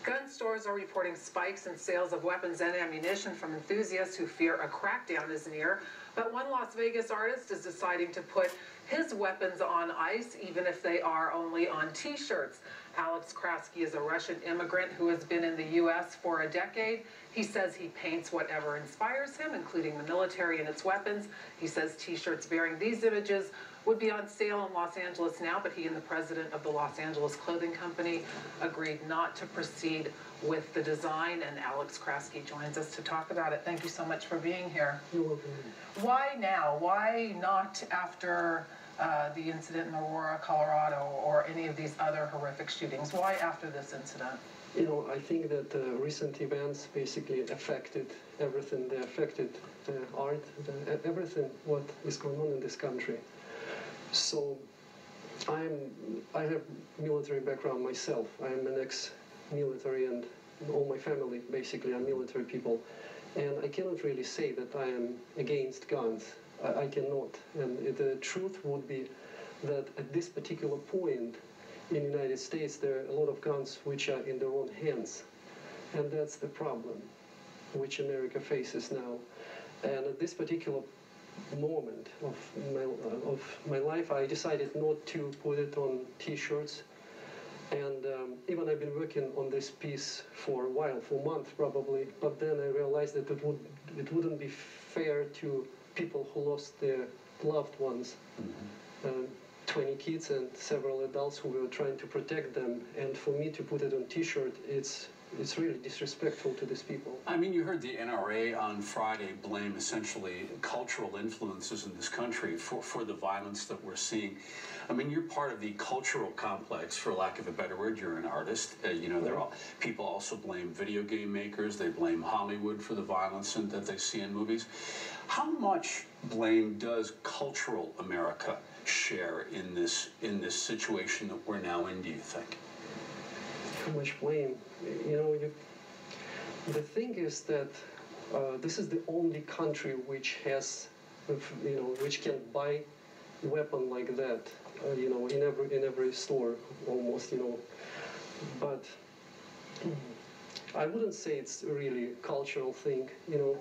Gun stores are reporting spikes in sales of weapons and ammunition from enthusiasts who fear a crackdown is near. But one Las Vegas artist is deciding to put his weapons on ice, even if they are only on T-shirts. Alex Krasky is a Russian immigrant who has been in the U.S. for a decade. He says he paints whatever inspires him, including the military and its weapons. He says T-shirts bearing these images would be on sale in Los Angeles now, but he and the president of the Los Angeles clothing company agreed not to proceed with the design, and Alex Krasky joins us to talk about it. Thank you so much for being here. You're welcome. Why now? Why not after the incident in Aurora, Colorado, or any of these other horrific shootings? Why after this incident? You know, I think that recent events basically affected everything. They affected art, everything what is going on in this country. So I have military background myself. I am an ex-military, and all my family basically are military people. And I cannot really say that I am against guns. I cannot. And the truth would be that at this particular point in the United States, there are a lot of guns which are in the wrong hands. And that's the problem which America faces now. And at this particular moment of my life, I decided not to put it on T-shirts. And even I've been working on this piece for a while, for a month probably, but then I realized that it wouldn't be fair to people who lost their loved ones. 20 kids and several adults who were trying to protect them, and for me to put it on T-shirt, it's really disrespectful to these people. I mean, you heard the NRA on Friday blame essentially cultural influences in this country for the violence that we're seeing. I mean, you're part of the cultural complex, for lack of a better word. You're an artist. You know, people also blame video game makers. They blame Hollywood for the violence that they see in movies. How much blame does cultural America share in this situation that we're now in, do you think? How much blame? You know, the thing is that this is the only country which has, you know, which can buy a weapon like that, you know, in every store almost, you know. But I wouldn't say it's really a cultural thing, you know.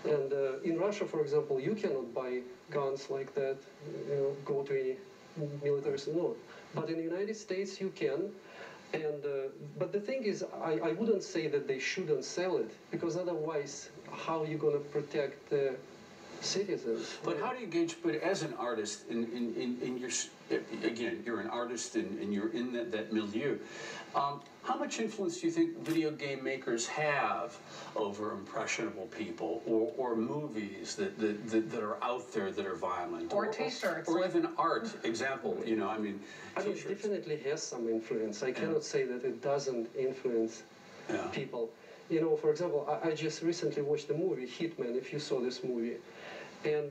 And in Russia, for example, you cannot buy guns like that, you know, go to any military store, no. But in the United States, you can. And but the thing is, I wouldn't say that they shouldn't sell it, because otherwise, how are you going to protect the citizens? But how do you gauge? But as an artist, in your, again, you're an artist and you're in that milieu. How much influence do you think video game makers have over impressionable people, or movies that are out there that are violent, or T-shirts, or even art? Example, you know, I mean, it definitely has some influence. I cannot say that it doesn't influence people. You know, for example, I just recently watched the movie Hitman, if you saw this movie. And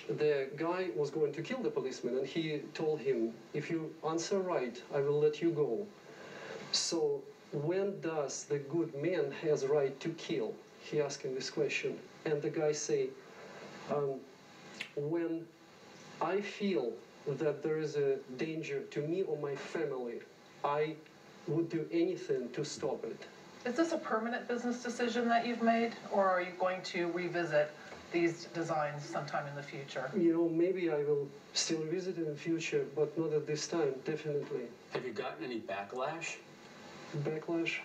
the guy was going to kill the policeman, and he told him, if you answer right, I will let you go. So when does the good man has right to kill? He asked him this question. And the guy say, when I feel that there is a danger to me or my family, I would do anything to stop it. Is this a permanent business decision that you've made, or are you going to revisit these designs sometime in the future? You know, maybe I will still visit in the future, but not at this time, definitely. Have you gotten any backlash? Backlash?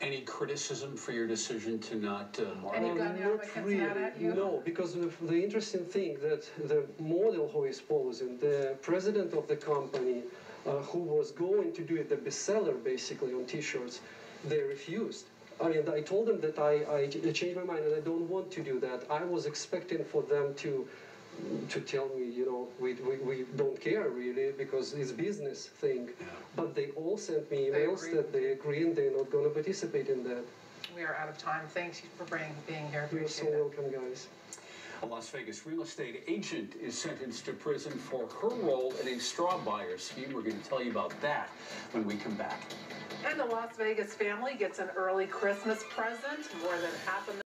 Any criticism for your decision to not market? Any gun advocates mad at you? No, because the interesting thing that the model who is posing, the president of the company, who was going to do it, the bestseller basically on T-shirts, they refused. I mean, I told them that I changed my mind and I don't want to do that. I was expecting for them to tell me, you know, we don't care really, because it's business thing. But they all sent me emails that they agree and they're not going to participate in that. We are out of time. Thanks for being here. You're so welcome, guys. A Las Vegas real estate agent is sentenced to prison for her role in a straw buyer scheme. We're going to tell you about that when we come back. And the Las Vegas family gets an early Christmas present. More than half a